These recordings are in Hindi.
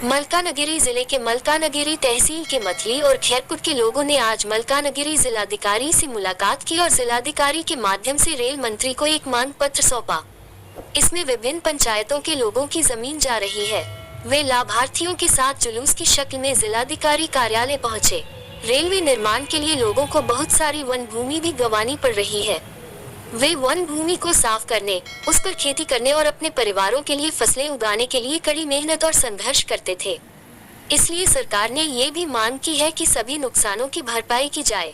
मलकानगिरी जिले के मलकानगिरी तहसील के मथली और खैरपुर के लोगों ने आज मलकानगिरी जिलाधिकारी से मुलाकात की और जिलाधिकारी के माध्यम से रेल मंत्री को एक मांग पत्र सौंपा। इसमें विभिन्न पंचायतों के लोगों की जमीन जा रही है। वे लाभार्थियों के साथ जुलूस की शक्ल में जिलाधिकारी कार्यालय पहुंचे। रेलवे निर्माण के लिए लोगों को बहुत सारी वन भूमि भी गंवानी पड़ रही है। वे वन भूमि को साफ करने, उस पर खेती करने और अपने परिवारों के लिए फसलें उगाने के लिए कड़ी मेहनत और संघर्ष करते थे। इसलिए सरकार ने ये भी मांग की है कि सभी नुकसानों की भरपाई की जाए।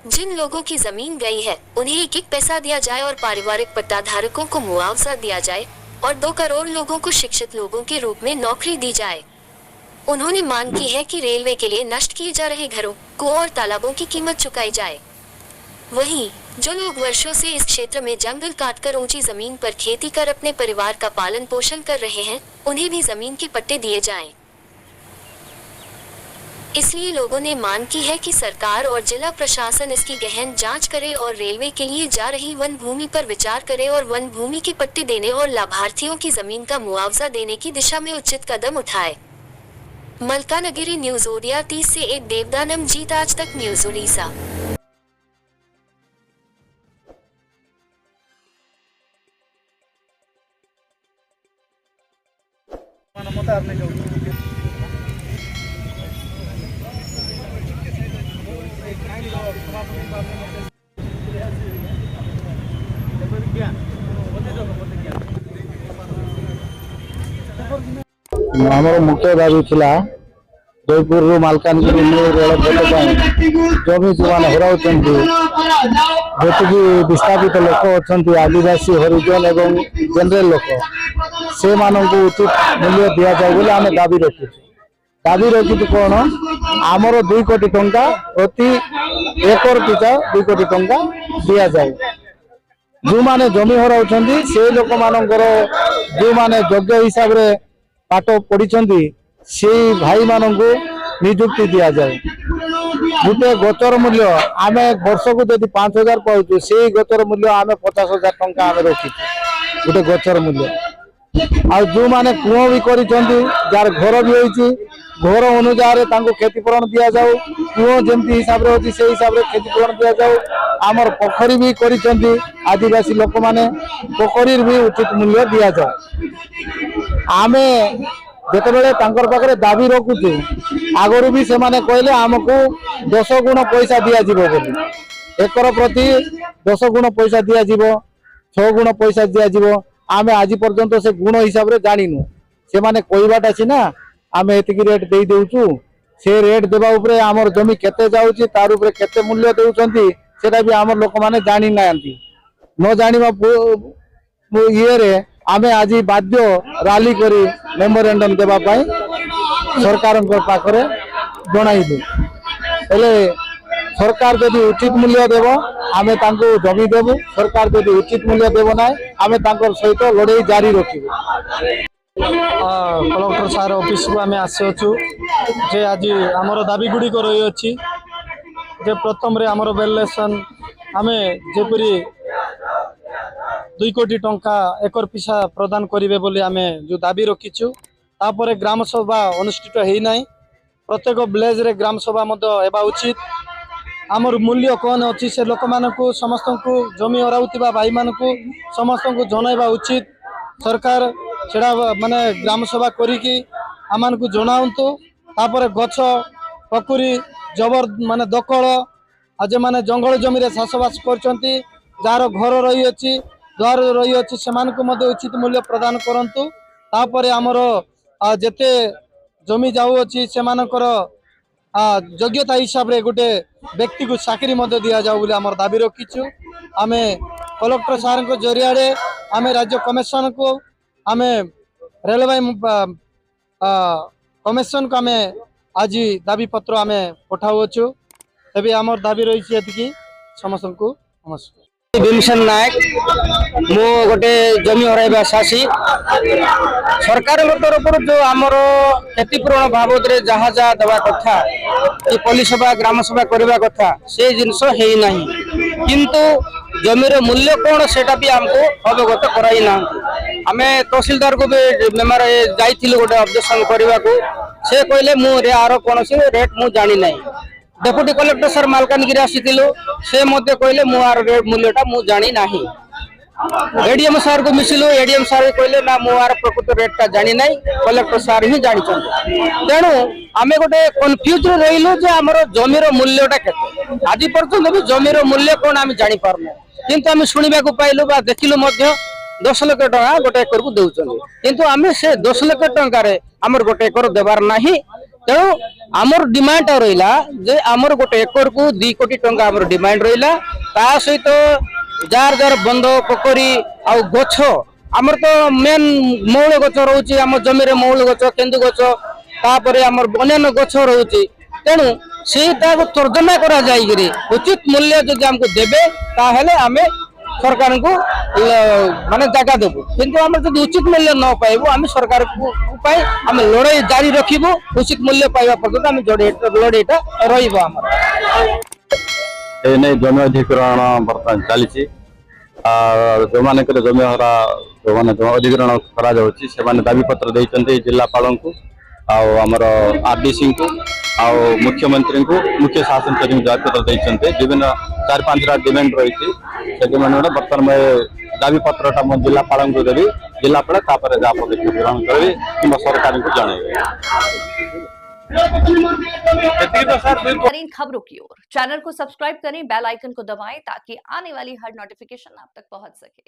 जिन लोगों की जमीन गई है उन्हें एक पैसा दिया जाए और पारिवारिक पट्टाधारकों को मुआवजा दिया जाए और 2 करोड़ लोगों को शिक्षित लोगों के रूप में नौकरी दी जाए। उन्होंने मांग की है कि रेलवे के लिए नष्ट किए जा रहे घरों, कुओं और तालाबों की कीमत चुकाई जाए। वहीं जो लोग वर्षों से इस क्षेत्र में जंगल काटकर ऊंची जमीन पर खेती कर अपने परिवार का पालन पोषण कर रहे हैं, उन्हें भी जमीन के पट्टे दिए जाएं। इसलिए लोगों ने मांग की है कि सरकार और जिला प्रशासन इसकी गहन जांच करे और रेलवे के लिए जा रही वन भूमि पर विचार करे और वन भूमि के पट्टे देने और लाभार्थियों की जमीन का मुआवजा देने की दिशा में उचित कदम उठाए। मलकानगिरी न्यूज ओडिया 30 से 1 देवदानम जीत, आज तक न्यूज उड़ीसा। आमर मुख्य दाबी थिला जयपुर रु मालकानगिरी रेल पथ जमी जो मैंने हराउंट जी विस्थापित लोक अच्छा आदिवासी हरिजन एवं जनरल लोक से उचित मूल्य दि जाए बोले आम दाबी रखी कौन आमर 2 कोटी टंका प्रति एकर पिछा 2 कोटी टंका दि जाए। जो मैंने जमी हराउंट से लोक मानकर जो मैंने योग्य हिसाब से पाठ पढ़ी से भाई मानू निजुक्ति दि जाए। गोटे गचर मूल्य आम वर्ष को जब 5,000 पाचु से गचर मूल्य आम 50,000 टंका आम रखी गोटे गचर मूल्य। आ जो मैंने कुओं भी कर जार घर भी होती घर अनुसार क्षतिपूरण दि जाऊ, कुओं जमी हिसाब से अच्छी से हिसाब से क्षतिपूरण दि जाऊ। आमर पोखरी भी कर आदिवासी लोक मैंने पोखरी भी उचित मूल्य दि जाऊ। आमे जितेबले पाखे दाबी रखुचु आगरू भी से कहले आमको 10 गुण पैसा दि बोली, एकर प्रति 10 गुण पैसा दि 6 गुण पैसा दि। आमे आज पर्यंत से गुण हिसाब से जानिनु, से माने कहवाटा सीना आमे एतिकी रेट दे देउचु, से रेट देबा उपरे आमर जमी केते जाउची तार उपरे केते मूल्य देउचंती सेटा भी आमर लोक माने जानि नांती। न जानिबा ये रे आमे आज बाध्य राली करी मेमोरेंडम देबा पाई सरकार पाखरे जणाइबु। हेले सरकार जदि उचित मूल्य देव आमे तांको जमी देबु, सरकार जदि उचित मूल्य देव ना आमे तांकर सहित लड़ाई जारी रखिबु। कलेक्टर सार ऑफिस को आमे आसछु जे आज हमर दाबी गुडी को रही अछि जे प्रथम रे हमर वेलेसन आमे जेपरी 2 कोटी टंका एकर पिछा प्रदान करेंगे बोली आमे जो दाबी रखीचु। तापर ग्राम सभा अनुष्ठित है ना, प्रत्येक विलेज रे ग्राम सभा एबा उचित। आमर मूल्य कौन अच्छी से लोक मानकु समस्त को जमी हराउथिबा भाई मानकु समस्त को जनाइबा उचित। सरकार सेड़ा माने ग्राम सभा करिकी आमानकु जनाउंतु। तापर गछ पकुरी जबर माने दखल आज माने जंगल जमी रे चाषबास करचंती, जार घर रही अछि द्वार रही अच्छी से उचित मूल्य प्रदान करंतु। तापरे आमर जेते जमी जाऊ अच्छी से योग्यता हिसाब रे गोटे व्यक्ति को चाकरी दि जाऊ बोली आमर दाबी रखीचु। आमे कलेक्टर सार को जरिया रे आमे राज्य कमिशन को आमे रेलवे कमिशन को आमे आज दाबी पत्र आमे पठाउछु। तबे आमर दाबी रही एतिकी समस्त को नमस्कार। भीमसेन नायक मो गोटे जमी हराइबा आसासी सरकार तरफ जो आमर क्षतिपूरण बाबद जहाँ जहाँ देवा कथा कि पुलिस सभा ग्राम सभा करने कथा से जिनस है ना, किंतु जमीर मूल्य कौन सेटा भी आमको अवगत कराई ना। आम तहसीलदार को भी मेमोर जाइलु गोटे ऑब्जेक्शन करने को से कहले मु यार कौन रेट मु जानी ना डेप्यूटी कलेक्टर सर मालकानगिरी आसीलु से कहले मु यार रेट मूल्यटा मु जानी ना एडीएम सार को मिसिलु एडीएम सार कहले ना मु यार प्रकृत रेटा जानी ना कलेक्टर सार ही जानी तेणु आम गोटे कन्फ्यूज रही जे आमर जमीर मूल्यटा केते आज पर्यंत भी जमीर मूल्य कौन आम जानी पारनु किंतु आम शुणा पाइलु बा देखिलु 10 लाख टका गोटे एकर को देउछन किंतु आम से 10 लाख टंकार आमर गोटे एकर देवार नाही तेणु आमर डिमांड रहिला जे आमर गोटे एकर को 2 कोटी टंका आमर डिमांड रहिला ता सहित जार जार बंध पोखरी आ गछ आमर तो मेन मौल गछ रहउची आम जमीरे मौल गछ केंदु गछ तापरे आमर अन्य गछ रहउची तेणु सेटा को तर्जमा करा जाइगिरी उचित मूल्य जदि हमको देबे ताहेले आमे सरकार को माने जगह देबू किंतु आम जब उचित मूल्य न पाइबू आम सरकार को आम लड़ाई जारी रखिबू उचित मूल्य पाइबा पर्यंत आम लड़ाईटा रहिबो हमर एने जमी अधिग्रहण बर्तमान चली जो मान जमी हरा जो मैंने अधिग्रहण करा दाबी पत्र देते जिलापाल को आमर आरडीसी को आ मुख्यमंत्री को मुख्य शासन सचिव दाबी पत्र देते विभिन्न 4-5 डिमांड रही से डिमांड बर्तमान दाबी पत्रटा मो जिलापाल को देवी जिलापाल जहाँ पदक्षेप ग्रहण करेंगे कि सरकार को जनइबे। बेहतरीन खबरों की ओर चैनल को सब्सक्राइब करें, बेल आइकन को दबाएं ताकि आने वाली हर नोटिफिकेशन आप तक पहुंच सके।